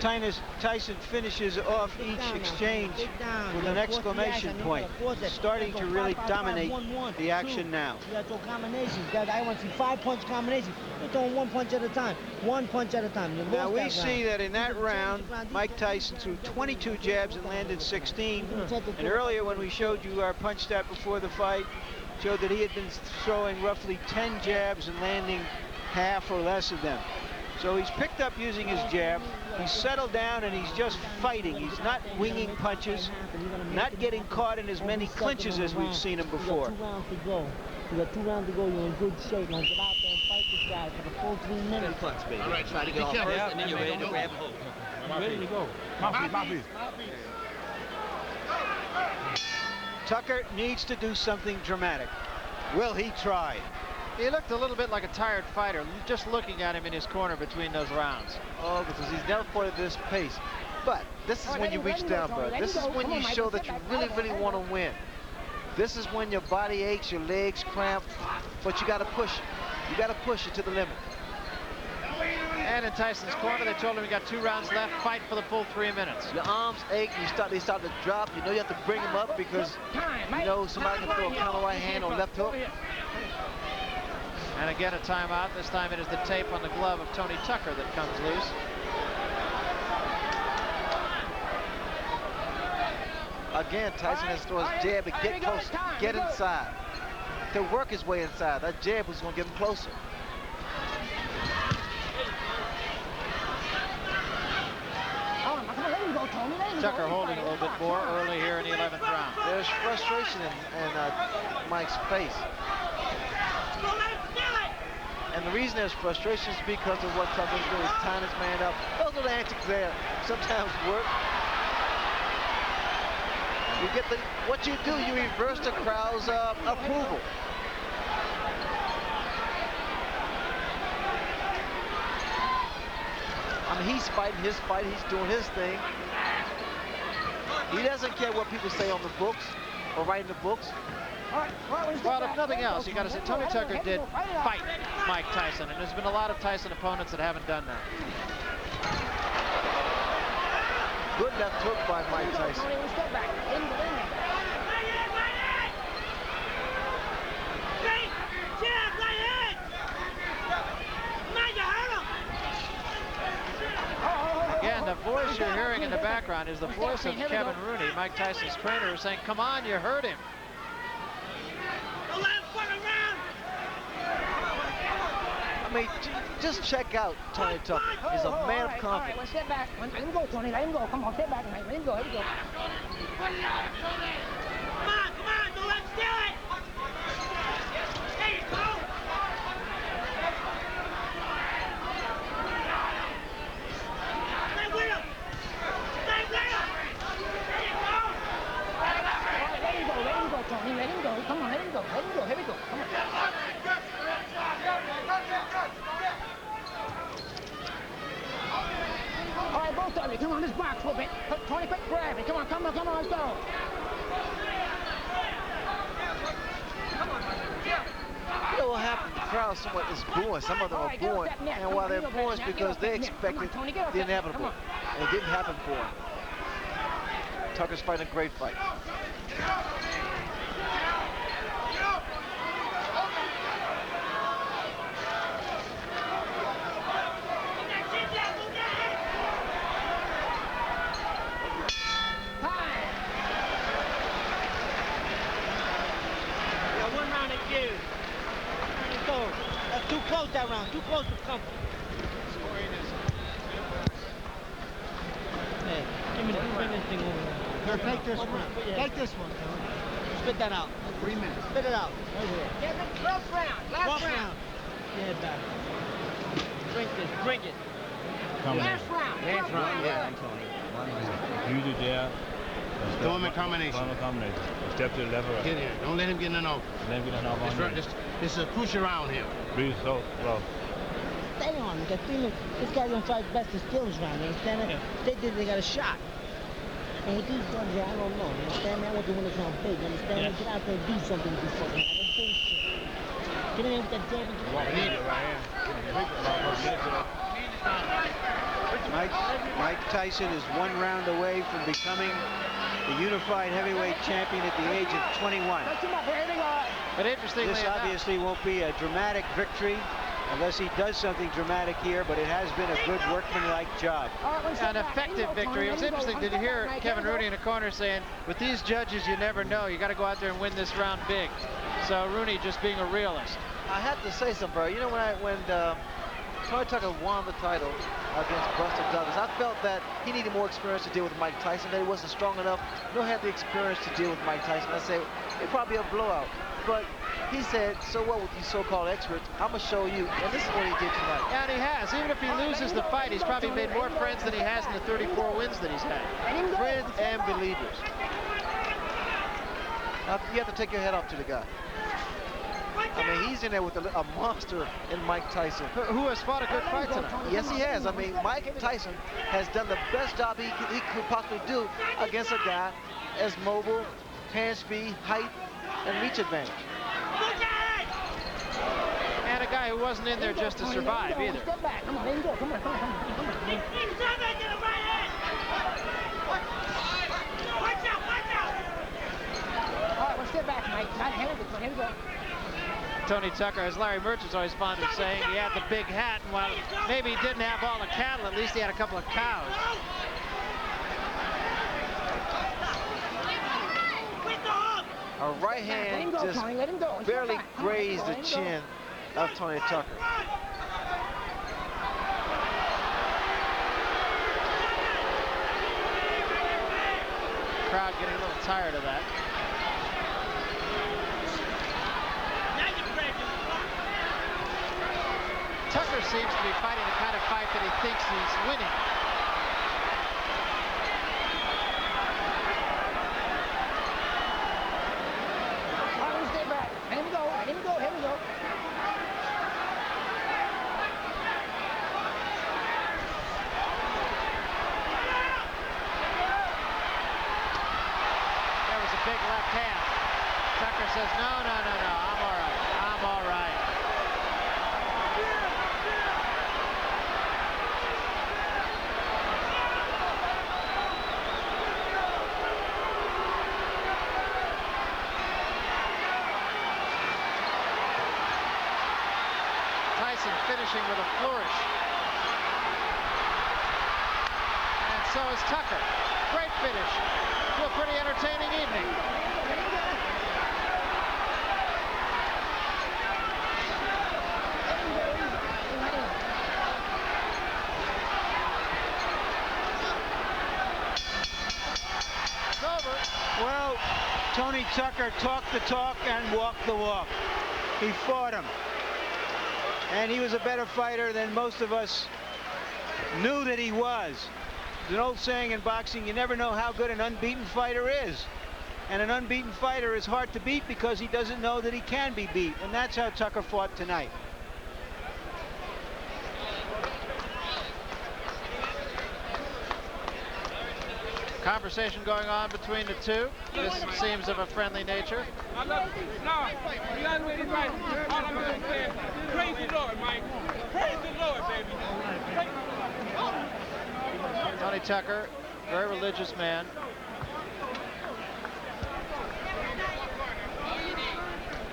Tyson finishes off each exchange with an exclamation point, starting to really dominate the action now. You gotta throw combinations. I want to see 5-punch combinations. You're throwing 1 punch at a time. 1 punch at a time. You Now lost we that see round. that in that round, Mike Tyson threw 22 jabs and landed 16. And earlier when we showed you our punch stat before the fight, showed that he had been throwing roughly 10 jabs and landing half or less of them. So he's picked up using his jab. He's settled down and he's just fighting. He's not winging punches, not getting caught in as many clinches as we've seen him before. You got 2 rounds to go. You got 2 rounds to go. You're in good shape. Now get out there and fight this guy for the full 3 minutes. Clutch, baby. All right, try to get off first, and then you're ready to grab hold. Ready to go. Mouthpiece. Tucker needs to do something dramatic. Will he try? He looked a little bit like a tired fighter, just looking at him in his corner between those rounds. Oh, because he's never fought at this pace. But this is when you reach down, bud. This is when you show that you really, really want to win. This is when your body aches, your legs cramp, but you got to push. You got to push it to the limit. And in Tyson's corner, they told him he got 2 rounds left. Fight for the full 3 minutes. Your arms ache. They start to drop. You know you have to bring them up because you know somebody can throw a counter right hand or left hook. And again, a timeout. This time it is the tape on the glove of Tony Tucker that comes loose. Again, Tyson has to throw his jab and get close, get inside. To work his way inside. That jab was going to get him closer. Tucker holding a little bit more early here in the 11th round. There's frustration in Mike's face. And the reason there's frustration is because of what Tucker's doing. He's tying his man up. Those little antics there sometimes work. You get what you do, you reverse the crowd's approval. I mean, he's fighting his fight. He's doing his thing. He doesn't care what people say on the books or write in the books. Well, if nothing else, you got to say Tony Tucker did fight Mike Tyson, and there's been a lot of Tyson opponents that haven't done that. Good left hook by Mike Tyson. Again, the voice you're hearing in the background is the voice of Kevin Rooney, Mike Tyson's trainer, saying, come on, you hurt him. I mean, just check out Tony Tucker. He's a man of confidence. All right, step back. Let him go, Tony. Let him go. Come on, step back, mate. Let him go. Here we go. Come on, don't let him steal it. Hey, go. Stay with him. Stay with him. There you go. All right, let him go. Let him go, Tony. Let him go. Come on, let him go. Let him go. Here we go. Come on. All right, both of you, come on, this box a little bit. Tony, quick grab it. Come on, let's go. You know what happened? The crowd somewhat is booing. Some of them are booing. And while they're booing, it's because they expected the inevitable. And it didn't happen for him. Tucker's fighting a great fight. Too close that round, too close to comfort. Hey, give me this thing over there. Here, take this one. Take this one, Tony. Spit that out. 3 minutes. Spit it out. Yeah, last round. Last round. Yeah, back. Drink it. Last round. Yeah. Use it there. Throw him in combination. Step to the left. Get in. Don't let him get in an over. Let him get an over on you. This is a push around here. Breathe so slow. Stay on. You got 3 minutes. This guy's gonna fight best of skills round. You understand that? Yeah. They got a shot. And with these guns here, I don't know. You understand that? I want to win this round big. You understand? Yeah. Get out there and do something with this fucking round. Don't bullshit. Get in there with that jab and get Mike Tyson is 1 round away from becoming the unified heavyweight champion at the age of 21. But interestingly This obviously won't be a dramatic victory unless he does something dramatic here, but it has been a good workmanlike job. an effective victory. It was interesting to hear Kevin Rooney in the corner saying, with these judges, you never know. You got to go out there and win this round big. So Rooney just being a realist. I have to say something, bro. You know, when Tony Tucker won the title against Buster Douglas, I felt that he needed more experience to deal with Mike Tyson, that he wasn't strong enough, nor had the experience to deal with Mike Tyson. I said, it'd probably be a blowout. But he said, so what with these so-called experts? I'm going to show you. And this is what he did tonight. And he has. Even if he loses the fight, he's probably made more friends than he has in the 34 wins that he's had. Friends and believers. Now, you have to take your head off to the guy. I mean, he's in there with a monster in Mike Tyson. Who has fought a good fight tonight. Yes, he has. I mean, Mike Tyson has done the best job he could possibly do against a guy as mobile, hand speed, height, and reach advantage. And a guy who wasn't in there just to survive either. Step back. Come on, let him go. Come on. Watch out. All right, well, step back, Mike. Here we go. Tony Tucker, as Larry Merchant's always fond of saying, he had the big hat, and while maybe he didn't have all the cattle, at least he had a couple of cows. A right hand just barely grazed the chin of Tony Tucker. Crowd getting a little tired of that. Tucker seems to be fighting the kind of fight that he thinks he's winning. All right, step back. Let him go. Here we go. There was a big left hand. Tucker said says, no, I'm all right. I'm all right. Tyson finishing with a flourish. And so is Tucker. Great finish to a pretty entertaining evening. It's over. Well, Tony Tucker talked the talk and walked the walk. He fought him. And he was a better fighter than most of us knew that he was. There's an old saying in boxing, you never know how good an unbeaten fighter is. And an unbeaten fighter is hard to beat because he doesn't know that he can be beat. And that's how Tucker fought tonight. Conversation going on between the two. This seems of a friendly nature. Praise the Lord, Mike. Praise the Lord, baby. Tony Tucker, very religious man.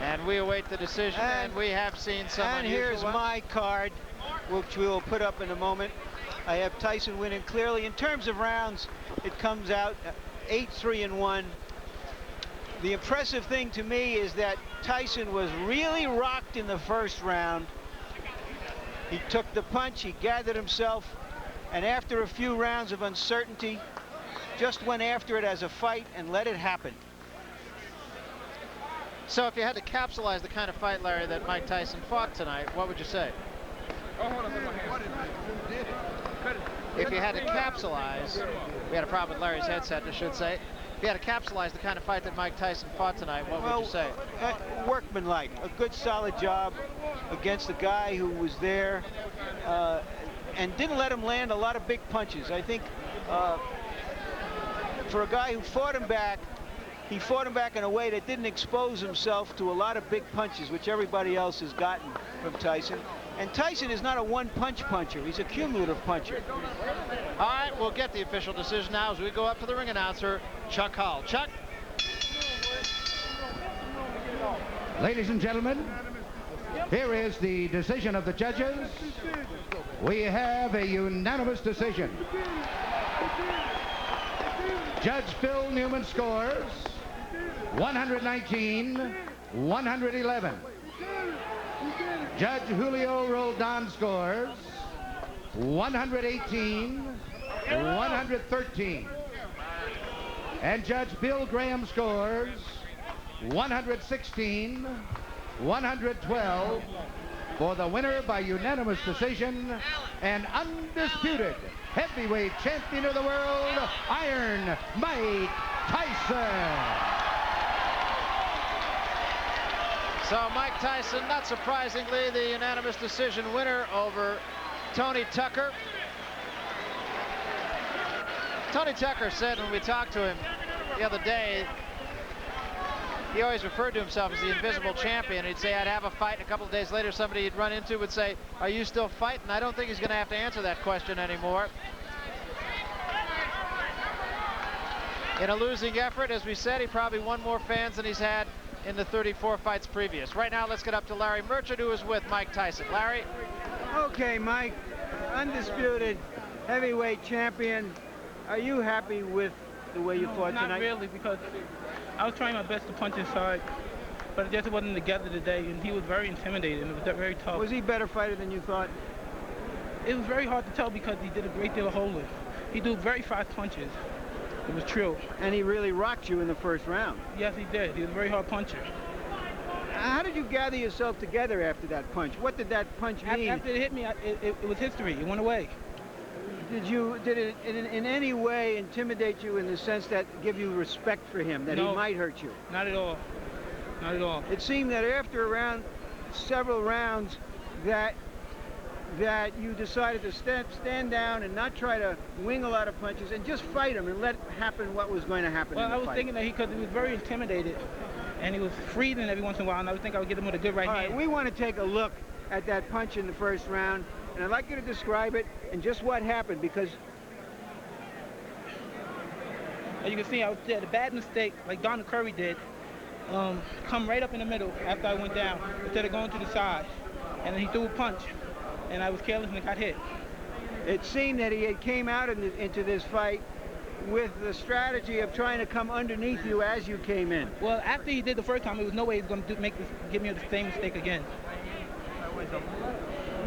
And we await the decision, and we have seen some And here's my card, which we will put up in a moment. I have Tyson winning clearly. In terms of rounds, it comes out 8-3-1. The impressive thing to me is that Tyson was really rocked in the first round. He took the punch, he gathered himself, and after a few rounds of uncertainty, just went after it as a fight and let it happen. So if you had to capsulize the kind of fight, Larry, that Mike Tyson fought tonight, what would you say? If you had to capsulize, we had a problem with Larry's headset, I should say. If you had to capsulize the kind of fight that Mike Tyson fought tonight, what would you say? Workmanlike, a good solid job against a guy who was there and didn't let him land a lot of big punches. I think for a guy who fought him back, he fought him back in a way that didn't expose himself to a lot of big punches, which everybody else has gotten from Tyson. And Tyson is not a one-punch puncher. He's a cumulative puncher. All right, we'll get the official decision now as we go up to the ring announcer, Chuck Hull. Chuck? Ladies and gentlemen, here is the decision of the judges. We have a unanimous decision. Judge Phil Newman scores 119-111. Judge Julio Roldan scores 118-113. And Judge Bill Graham scores 116-112 for the winner by unanimous decision and undisputed heavyweight champion of the world, Iron Mike Tyson. So Mike Tyson, not surprisingly, the unanimous decision winner over Tony Tucker. Tony Tucker said when we talked to him the other day, he always referred to himself as the invisible champion. He'd say, I'd have a fight, and a couple of days later, somebody he'd run into would say, are you still fighting? I don't think he's going to have to answer that question anymore. In a losing effort, as we said, he probably won more fans than he's had in the 34 fights previous. Right now, let's get up to Larry Merchant, who is with Mike Tyson. Larry? Okay, Mike, undisputed heavyweight champion. Are you happy with the way you fought tonight? Not really, because I was trying my best to punch inside, but it just wasn't together today, and he was very intimidating. It was very tough. Was he a better fighter than you thought? It was very hard to tell because he did a great deal of holding. He threw very fast punches. It was true. And he really rocked you in the first round. Yes, he did. He was a very hard puncher. How did you gather yourself together after that punch? What did that punch mean? After it hit me, it was history. It went away. Did it in any way intimidate you in the sense that give you respect for him, that No, he might hurt you? Not at all. Not at all. It seemed that after several rounds, that you decided to stand down and not try to wing a lot of punches and just fight him and let happen what was going to happen. Well, in the I was fight. thinking that he was very intimidated, and he was freezing every once in a while, and I would think I would get him with a good right All hand. right, we want to take a look at that punch in the first round, and I'd like you to describe it and just what happened, because as you can see, I did a bad mistake, like Donna Curry did, come right up in the middle after I went down, instead of going to the side. And then he threw a punch, and I was careless and I got hit. it seemed that he had came out into this fight with the strategy of trying to come underneath you as you came in. Well, after he did the first time, there was no way he was going to give me the same mistake again.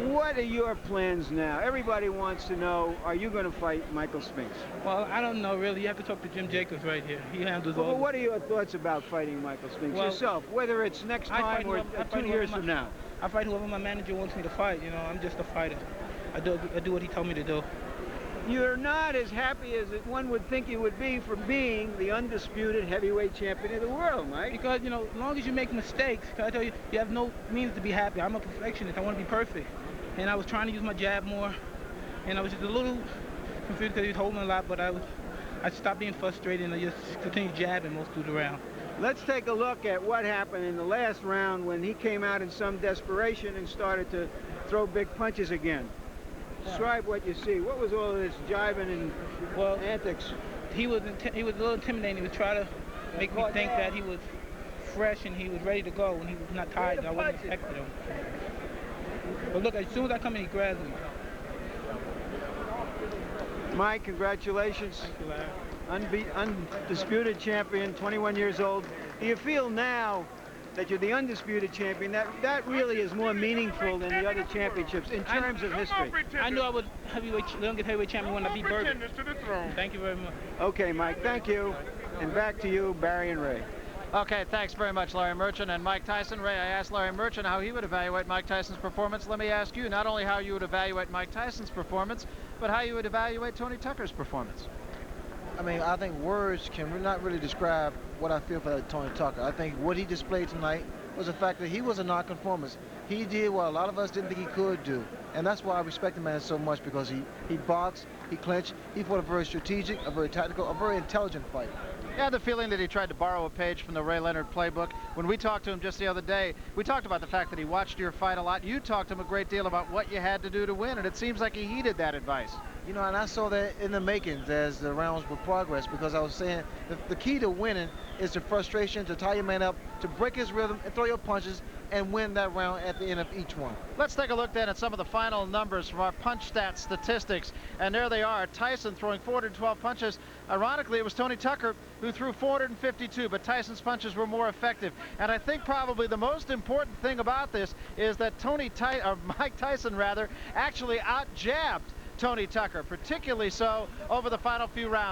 What are your plans now? Everybody wants to know, are you going to fight Michael Spinks? Well, I don't know, really. You have to talk to Jim Jacobs right here. He handles all Well, this. what are your thoughts about fighting Michael Spinks Well, yourself, whether it's next time or 2 years from now? I fight whoever my manager wants me to fight. You know, I'm just a fighter. I do what he told me to do. You're not as happy as one would think you would be for being the undisputed heavyweight champion of the world, Mike. Because, you know, as long as you make mistakes, I tell you, you have no means to be happy. I'm a perfectionist. I want to be perfect. And I was trying to use my jab more, and I was just a little confused because he was holding a lot, but I stopped being frustrated and I just continued jabbing most through the round. Let's take a look at what happened in the last round when he came out in some desperation and started to throw big punches again. Describe what you see. What was all of this jiving and antics? He was a little intimidating. He was trying to make me think that he was fresh and he was ready to go when he was not tired. I wasn't expecting him. But look, as soon as I come in, he grabs me. Mike, congratulations. Thank you, Larry. Undisputed champion, 21 years old. Do you feel now that you're the undisputed champion, that really is more meaningful than the other championships in terms of history? I knew I was youngest heavyweight champion when I beat Burger. Thank you very much. Okay, Mike, thank you. And back to you, Barry and Ray. Okay, thanks very much, Larry Merchant and Mike Tyson. Ray, I asked Larry Merchant how he would evaluate Mike Tyson's performance. Let me ask you not only how you would evaluate Mike Tyson's performance, but how you would evaluate Tony Tucker's performance. I mean, I think words can not really describe what I feel for Tony Tucker. I think what he displayed tonight was the fact that he was a nonconformist. He did what a lot of us didn't think he could do. And that's why I respect the man so much, because he boxed, he clinched, he fought a very strategic, a very tactical, a very intelligent fight. I had the feeling that he tried to borrow a page from the Ray Leonard playbook. When we talked to him just the other day, we talked about the fact that he watched your fight a lot. You talked to him a great deal about what you had to do to win, and it seems like he heeded that advice. You know, and I saw that in the makings as the rounds would progress, because I was saying the key to winning is the frustration, to tie your man up, to break his rhythm and throw your punches and win that round at the end of each one. Let's take a look then at some of the final numbers from our punch stat statistics. And there they are. Tyson throwing 412 punches. Ironically, it was Tony Tucker who threw 452, but Tyson's punches were more effective. And I think probably the most important thing about this is that Mike Tyson actually out-jabbed Tony Tucker, particularly so over the final few rounds.